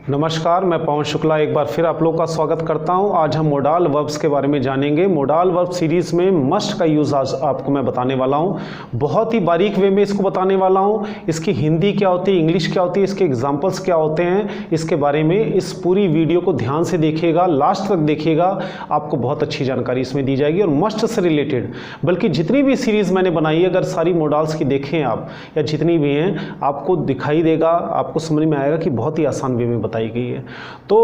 नमस्कार, मैं पवन शुक्ला एक बार फिर आप लोग का स्वागत करता हूं। आज हम मोडाल वर्ब्स के बारे में जानेंगे। मोडाल वर्ब सीरीज़ में मस्ट का यूज़ आज आपको मैं बताने वाला हूं। बहुत ही बारीक वे में इसको बताने वाला हूं। इसकी हिंदी क्या होती है, इंग्लिश क्या होती है, इसके एग्जाम्पल्स क्या होते हैं, इसके बारे में इस पूरी वीडियो को ध्यान से देखिएगा, लास्ट तक देखिएगा। आपको बहुत अच्छी जानकारी इसमें दी जाएगी और मस्ट से रिलेटेड, बल्कि जितनी भी सीरीज़ मैंने बनाई है, अगर सारी मोडाल्स की देखें आप या जितनी भी हैं, आपको दिखाई देगा, आपको समझ में आएगा कि बहुत ही आसान वे में बताई गई है। तो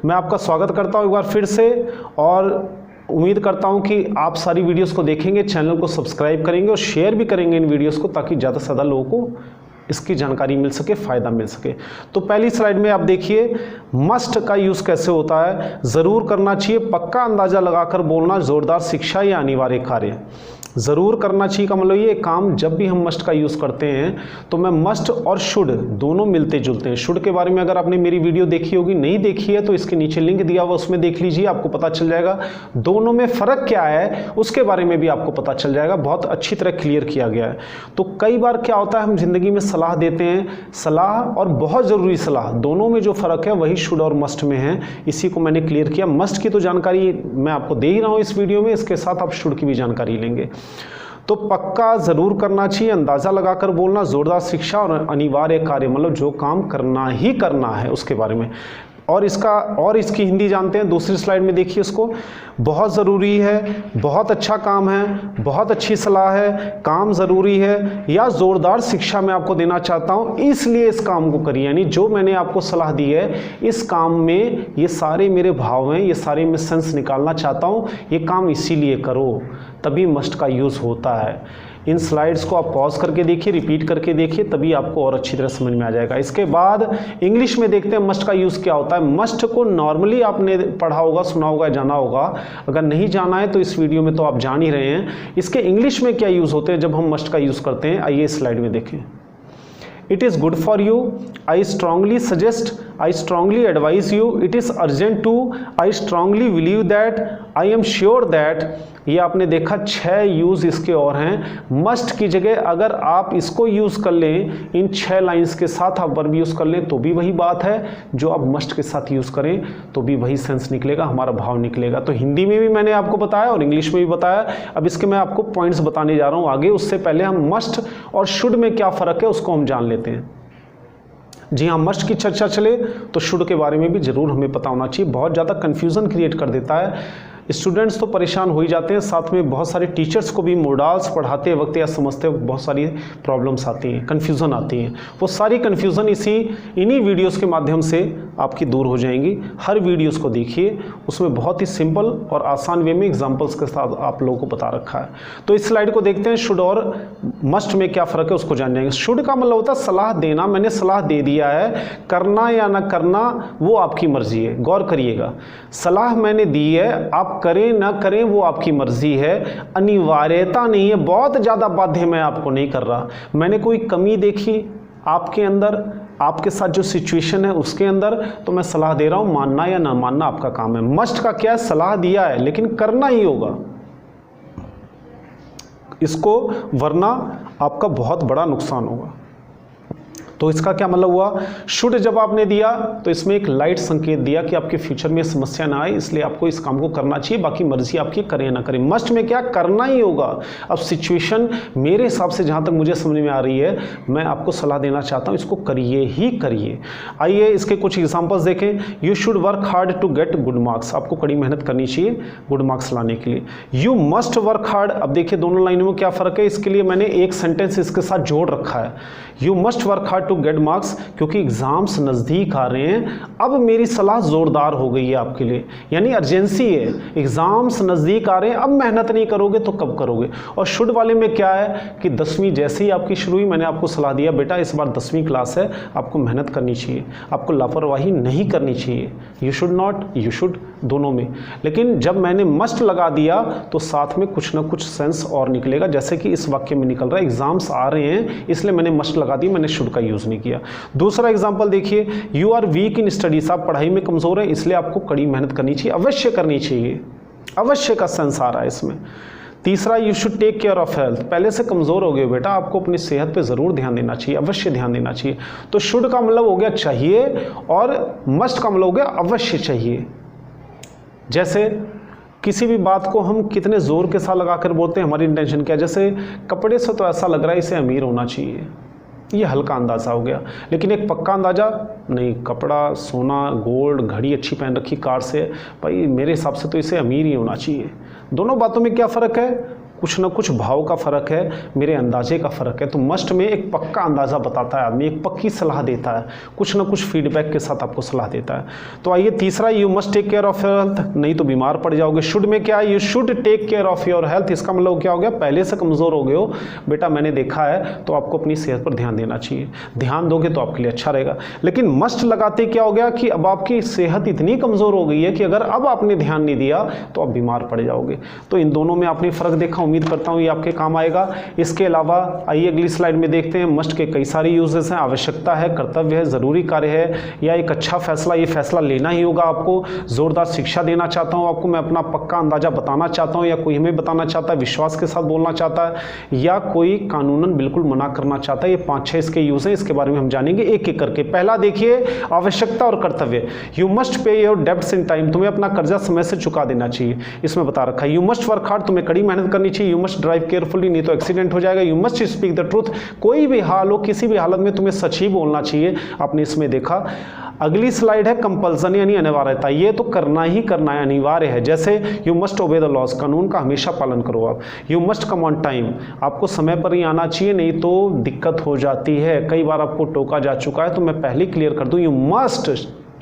मैं आपका स्वागत करता हूं एक बार फिर से और उम्मीद करता हूं कि आप सारी वीडियोस को देखेंगे, चैनल को सब्सक्राइब करेंगे और शेयर भी करेंगे इन वीडियोस को, ताकि ज़्यादा से ज़्यादा लोगों को इसकी जानकारी मिल सके, फ़ायदा मिल सके। तो पहली स्लाइड में आप देखिए, मस्ट का यूज़ कैसे होता है। ज़रूर करना चाहिए, पक्का अंदाज़ा लगाकर बोलना, ज़ोरदार शिक्षा या अनिवार्य कार्य। ज़रूर करना चाहिए का मतलब ये काम जब भी हम मस्ट का यूज़ करते हैं तो मैं मस्ट और शुड दोनों मिलते जुलते हैं। शुड के बारे में अगर आपने मेरी वीडियो देखी होगी, नहीं देखी है तो इसके नीचे लिंक दिया हुआ, उसमें देख लीजिए, आपको पता चल जाएगा दोनों में फ़र्क क्या है, उसके बारे में भी आपको पता चल जाएगा। बहुत अच्छी तरह क्लियर किया गया है। तो कई बार क्या होता है, हम ज़िंदगी में सलाह देते हैं, सलाह और बहुत ज़रूरी सलाह दोनों में जो फ़र्क है वही शुड और मस्ट में है। इसी को मैंने क्लियर किया। मस्ट की तो जानकारी मैं आपको दे ही रहा हूँ इस वीडियो में, इसके साथ आप शुड की भी जानकारी लेंगे। तो पक्का ज़रूर करना चाहिए, अंदाज़ा लगाकर बोलना, ज़ोरदार शिक्षा और अनिवार्य कार्य, मतलब जो काम करना ही करना है उसके बारे में। और इसकी हिंदी जानते हैं। दूसरी स्लाइड में देखिए इसको। बहुत ज़रूरी है, बहुत अच्छा काम है, बहुत अच्छी सलाह है, काम ज़रूरी है या ज़ोरदार शिक्षा मैं आपको देना चाहता हूँ, इसलिए इस काम को करिए। यानी जो मैंने आपको सलाह दी है, इस काम में ये सारे मेरे भाव हैं, ये सारे मैं सेंस निकालना चाहता हूँ, ये काम इसीलिए करो, तभी मस्ट का यूज़ होता है। इन स्लाइड्स को आप पॉज करके देखिए, रिपीट करके देखिए, तभी आपको और अच्छी तरह समझ में आ जाएगा। इसके बाद इंग्लिश में देखते हैं मस्ट का यूज़ क्या होता है। मस्ट को नॉर्मली आपने पढ़ा होगा, सुना होगा, जाना होगा। अगर नहीं जाना है तो इस वीडियो में तो आप जान ही रहे हैं। इसके इंग्लिश में क्या यूज़ होते हैं जब हम मस्ट का यूज़ करते हैं, आइए स्लाइड में देखें। It is good for you. I strongly suggest. I strongly advise you. It is urgent to. I strongly believe that. I am sure that. ये आपने देखा 6 यूज़ इसके और हैं। मस्ट की जगह अगर आप इसको यूज़ कर लें, इन 6 लाइंस के साथ आप वर्ब यूज़ कर लें तो भी वही बात है। जो आप मस्ट के साथ यूज़ करें तो भी वही सेंस निकलेगा, हमारा भाव निकलेगा। तो हिंदी में भी मैंने आपको बताया और इंग्लिश में भी बताया। अब इसके मैं आपको पॉइंट्स बताने जा रहा हूँ आगे। उससे पहले हम मस्ट और शुड में क्या फ़र्क है उसको हम जान लेते हैं। जी हाँ, मस्ट की चर्चा चले तो शुड के बारे में भी ज़रूर हमें पता होना चाहिए। बहुत ज़्यादा कन्फ्यूज़न क्रिएट कर देता है। स्टूडेंट्स तो परेशान हो ही जाते हैं, साथ में बहुत सारे टीचर्स को भी मोडाल्स पढ़ाते वक्त या समझते वक्त बहुत सारी प्रॉब्लम्स आती हैं, कन्फ्यूज़न आती हैं। वो सारी कन्फ्यूज़न इन्हीं वीडियोस के माध्यम से आपकी दूर हो जाएंगी। हर वीडियोस को देखिए, उसमें बहुत ही सिंपल और आसान वे में एग्जांपल्स के साथ आप लोगों को बता रखा है। तो इस स्लाइड को देखते हैं, शुड और मस्ट में क्या फ़र्क है उसको जान जाएंगे। शुड का मतलब होता है सलाह देना। मैंने सलाह दे दिया है, करना या ना करना वो आपकी मर्ज़ी है। गौर करिएगा, सलाह मैंने दी है, आप करें ना करें वो आपकी मर्जी है, अनिवार्यता नहीं है। बहुत ज़्यादा बाध्य मैं आपको नहीं कर रहा। मैंने कोई कमी देखी आपके अंदर, आपके साथ जो सिचुएशन है उसके अंदर, तो मैं सलाह दे रहा हूं, मानना या ना मानना आपका काम है। मस्ट का क्या है, सलाह दिया है लेकिन करना ही होगा इसको, वरना आपका बहुत बड़ा नुकसान होगा। तो इसका क्या मतलब हुआ, शुड जब आपने दिया तो इसमें एक लाइट संकेत दिया कि आपके फ्यूचर में समस्या ना आए, इसलिए आपको इस काम को करना चाहिए, बाकी मर्जी आपकी करें ना करें। मस्ट में क्या, करना ही होगा। अब सिचुएशन मेरे हिसाब से जहाँ तक मुझे समझ में आ रही है, मैं आपको सलाह देना चाहता हूँ, इसको करिए ही करिए। आइए इसके कुछ एग्जांपल्स देखें। You should work hard to get good marks. आपको कड़ी मेहनत करनी चाहिए गुड मार्क्स लाने के लिए। You must work hard. अब देखिए दोनों लाइनों में क्या फ़र्क है, इसके लिए मैंने एक सेंटेंस इसके साथ जोड़ रखा है। You must work hard to get marks, क्योंकि एग्जाम्स नज़दीक आ रहे हैं। अब मेरी सलाह ज़ोरदार हो गई है आपके लिए, यानी अर्जेंसी है, एग्जाम्स नज़दीक आ रहे हैं, अब मेहनत नहीं करोगे तो कब करोगे। और शुड वाले में क्या है कि 10वीं जैसे ही आपकी शुरू हुई, मैंने आपको सलाह दिया, बेटा इस बार 10वीं क्लास है, आपको मेहनत करनी चाहिए, आपको लापरवाही नहीं करनी चाहिए। You should not, you should, दोनों में। लेकिन जब मैंने मस्ट लगा दिया तो साथ में कुछ ना कुछ सेंस और निकलेगा, जैसे कि इस वाक्य में निकल रहा है, एग्जाम्स आ रहे हैं इसलिए मैंने मस्ट लगा दी, मैंने शुड का यूज़ नहीं किया। दूसरा एग्जाम्पल देखिए, you are weak in studies. आप पढ़ाई में कमज़ोर हैं इसलिए आपको कड़ी मेहनत करनी चाहिए, अवश्य करनी चाहिए, अवश्य का सेंस आ रहा है इसमें। तीसरा, you should take care of health. पहले से कमज़ोर हो गए बेटा, आपको अपनी सेहत पे ज़रूर ध्यान देना चाहिए, अवश्य ध्यान देना चाहिए। तो शुड का मतलब हो गया चाहिए, और मस्ट का मतलब हो गया अवश्य चाहिए। जैसे किसी भी बात को हम कितने ज़ोर के साथ लगाकर बोलते हैं, हमारी इंटेंशन क्या है। जैसे कपड़े से तो ऐसा लग रहा है इसे अमीर होना चाहिए, ये हल्का अंदाज़ा हो गया, लेकिन एक पक्का अंदाज़ा नहीं, कपड़ा, सोना, गोल्ड, घड़ी अच्छी पहन रखी, कार से, भाई मेरे हिसाब से तो इसे अमीर ही होना चाहिए। दोनों बातों में क्या फ़र्क है? कुछ ना कुछ भाव का फ़र्क है, मेरे अंदाजे का फ़र्क है। तो मस्ट में एक पक्का अंदाज़ा बताता है आदमी, एक पक्की सलाह देता है, कुछ ना कुछ फीडबैक के साथ आपको सलाह देता है। तो आइए तीसरा, you must take care of your health, नहीं तो बीमार पड़ जाओगे। शुड में क्या है? You should take care of your health. इसका मतलब क्या हो गया? पहले से कमज़ोर हो गए हो बेटा, मैंने देखा है, तो आपको अपनी सेहत पर ध्यान देना चाहिए। ध्यान दोगे तो आपके लिए अच्छा रहेगा। लेकिन मस्ट लगाते क्या हो गया कि अब आपकी सेहत इतनी कमज़ोर हो गई है कि अगर अब आपने ध्यान नहीं दिया तो आप बीमार पड़ जाओगे। तो इन दोनों में आपने फ़र्क देखा, उम्मीद करता हूँ ये आपके काम आएगा। इसके अलावा आइए अगली स्लाइड में देखते हैं। मस्ट के कई सारे यूजेस हैं, आवश्यकता है, कर्तव्य है, ज़रूरी कार्य है, या एक अच्छा फैसला, ये फैसला लेना ही होगा आपको। ज़ोरदार शिक्षा देना चाहता हूँ आपको मैं, अपना पक्का अंदाज़ा बताना चाहता हूँ, या कोई हमें बताना चाहता है, विश्वास के साथ बोलना चाहता है, या कोई कानूनन बिल्कुल मना करना चाहता है। ये 5-6 इसके यूज़ हैं, इसके बारे में हम जानेंगे एक एक करके। पहला देखिए, आवश्यकता और कर्तव्य। You must pay your debts in time, तुम्हें अपना कर्जा समय से चुका देना चाहिए, इसमें बता रखा है। यू मस्ट वर्क हार्ड, तुम्हें कड़ी मेहनत करनी चाहिए। यू मस्ट ड्राइव केयरफुली, नहीं तो एक्सीडेंट हो जाएगा। You must speak the truth, कोई भी हाल हो, किसी भी हालत में तुम्हें सच ही बोलना चाहिए, आपने इसमें देखा। अगली स्लाइड है कंपल्सन, यानी अनिवार्यता, ये तो करना ही करना है, अनिवार्य है। जैसे you must obey the laws, कानून का हमेशा पालन करो आप। You must come on time, आपको समय पर ही आना चाहिए, नहीं तो दिक्कत हो जाती है। कई बार आपको टोका जा चुका है, तो मैं पहले क्लियर कर दूं, यू मस्ट,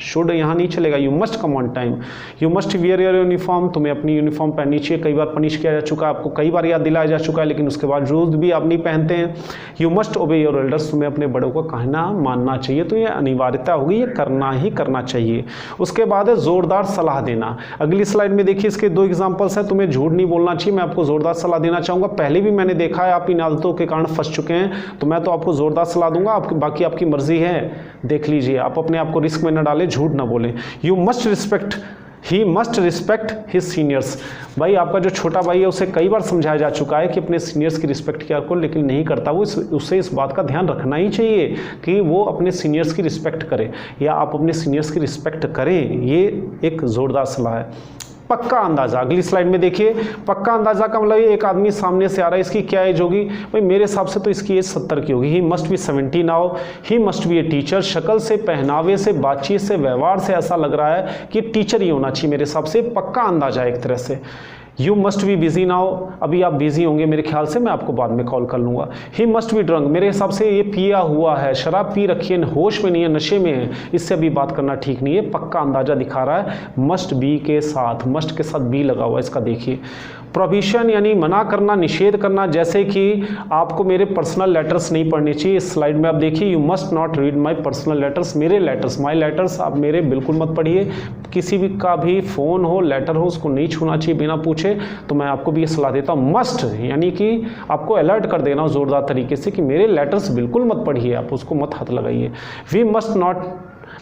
शुड यहाँ नहीं चलेगा, you must come on time. You must wear your uniform, तुम्हें अपनी यूनिफॉर्म पहननी चाहिए। कई बार पनिश किया जा चुका है, आपको कई बार याद दिलाया जा चुका है, लेकिन उसके बाद रूल्स भी आप नहीं पहनते हैं। यू मस्ट ओबे योर एल्डर्स, तुम्हें अपने बड़ों को कहना मानना चाहिए। तो ये अनिवार्यता होगी, ये करना ही करना चाहिए। उसके बाद है जोरदार सलाह देना। अगली स्लाइड में देखिए, इसके 2 एग्जाम्पल्स हैं। तुम्हें झूठ नहीं बोलना चाहिए, मैं आपको जोरदार सलाह देना चाहूँगा। पहले भी मैंने देखा है आप इन आदतों के कारण फंस चुके हैं, तो मैं तो आपको जोरदार सलाह दूंगा, बाकी आपकी मर्जी है, देख लीजिए। आप अपने आप को रिस्क में न डालें, झूठ न बोलें। You must respect, he must respect his seniors. भाई आपका जो छोटा भाई है, उसे कई बार समझाया जा चुका है कि अपने सीनियर्स की रिस्पेक्ट किया करो, लेकिन नहीं करता वो। उससे इस बात का ध्यान रखना ही चाहिए कि वो अपने सीनियर्स की रिस्पेक्ट करे, या आप अपने सीनियर्स की रिस्पेक्ट करें। ये एक जोरदार सलाह है। पक्का अंदाजा, अगली स्लाइड में देखिए। पक्का अंदाजा का मतलब एक आदमी सामने से आ रहा है, इसकी क्या एज होगी? भाई मेरे हिसाब से तो इसकी एज 70 की होगी। He must be 70 now, he must be a teacher. शक्ल से, पहनावे से, बातचीत से, व्यवहार से ऐसा लग रहा है कि टीचर ही होना चाहिए मेरे हिसाब से। पक्का अंदाजा एक तरह से। You must be busy now, अभी आप बिजी होंगे मेरे ख्याल से, मैं आपको बाद में कॉल कर लूँगा। ही मस्ट बी ड्रंक, मेरे हिसाब से ये पिया हुआ है, शराब पी रखी है, होश में नहीं है, नशे में है, इससे अभी बात करना ठीक नहीं है। पक्का अंदाजा दिखा रहा है मस्ट बी के साथ, मस्ट के साथ बी लगा हुआ है, इसका देखिए। प्रोहिबिशन यानी मना करना, निषेध करना, जैसे कि आपको मेरे पर्सनल लेटर्स नहीं पढ़ने चाहिए। इस स्लाइड में आप देखिए, you must not read my personal letters, मेरे लेटर्स, माय लेटर्स आप मेरे बिल्कुल मत पढ़िए। किसी भी का भी फ़ोन हो, लेटर हो, उसको नहीं छूना चाहिए बिना पूछे। तो मैं आपको भी ये सलाह देता हूँ, मस्ट यानी कि आपको अलर्ट कर देना जोरदार तरीके से कि मेरे लेटर्स बिल्कुल मत पढ़िए, आप उसको मत हाथ लगाइए। We must not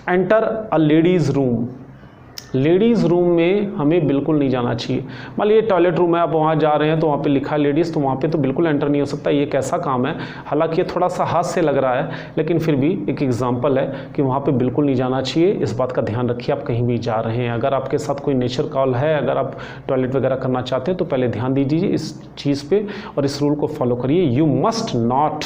enter a ladies room, ladies room में हमें बिल्कुल नहीं जाना चाहिए। मान लीजिए टॉयलेट रूम है, आप वहाँ जा रहे हैं तो वहाँ पे लिखा है लेडीज़, तो वहाँ पे तो बिल्कुल एंटर नहीं हो सकता। ये कैसा काम है? हालांकि ये थोड़ा सा हाथ से लग रहा है, लेकिन फिर भी एक एग्जांपल है कि वहाँ पे बिल्कुल नहीं जाना चाहिए। इस बात का ध्यान रखिए आप कहीं भी जा रहे हैं। अगर आपके साथ कोई नेचर कॉल है, अगर आप टॉयलेट वगैरह करना चाहते हैं, तो पहले ध्यान दीजिए इस चीज़ पर और इस रूल को फॉलो करिए। यू मस्ट नॉट,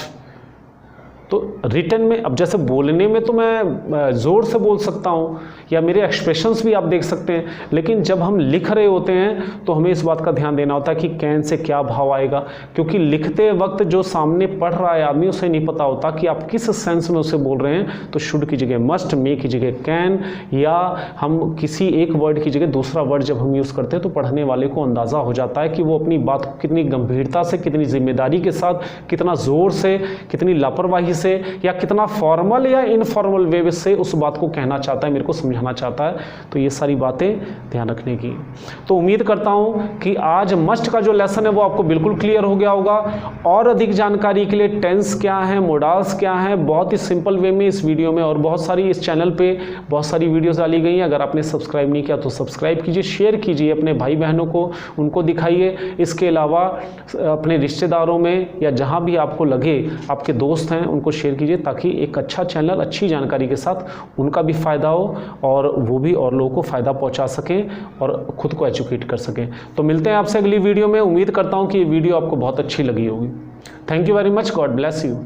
तो रिटन में, अब जैसे बोलने में तो मैं ज़ोर से बोल सकता हूँ, या मेरे एक्सप्रेशंस भी आप देख सकते हैं, लेकिन जब हम लिख रहे होते हैं तो हमें इस बात का ध्यान देना होता है कि कैन से क्या भाव आएगा, क्योंकि लिखते वक्त जो सामने पढ़ रहा है आदमी, उसे नहीं पता होता कि आप किस सेंस में उसे बोल रहे हैं। तो शुड की जगह मस्ट, मे की जगह कैन, या हम किसी एक वर्ड की जगह दूसरा वर्ड जब हम यूज़ करते हैं तो पढ़ने वाले को अंदाज़ा हो जाता है कि वो अपनी बात को कितनी गंभीरता से, कितनी जिम्मेदारी के साथ, कितना ज़ोर से, कितनी लापरवाही गहराई से या कितना फॉर्मल या इनफॉर्मल वे से उस बात को कहना चाहता है, मेरे को समझाना चाहता है। तो ये सारी बातें ध्यान रखने की। तो उम्मीद करता हूँ कि आज मस्ट का जो लेसन है वो आपको बिल्कुल क्लियर हो गया होगा। और अधिक जानकारी के लिए टेंस क्या है, मोडाल्स क्या है, बहुत ही सिंपल वे में इस वीडियो में और बहुत सारी इस चैनल पे बहुत सारी वीडियोस डाली गई हैं। अगर आपने सब्सक्राइब नहीं किया तो सब्सक्राइब कीजिए, शेयर कीजिए अपने भाई बहनों को, उनको दिखाइए। इसके अलावा अपने रिश्तेदारों में या जहाँ भी आपको लगे आपके दोस्त हैं उनको शेयर कीजिए, ताकि एक अच्छा चैनल अच्छी जानकारी के साथ उनका भी फ़ायदा हो और वो भी और लोगों को फ़ायदा पहुँचा सकें और खुद को एजुकेट कर सकें। तो मिलते हैं आपसे अगली वीडियो में। उम्मीद करता हूँ कि ये वीडियो आपको बहुत अच्छी लगी होगी। Thank you very much. God bless you.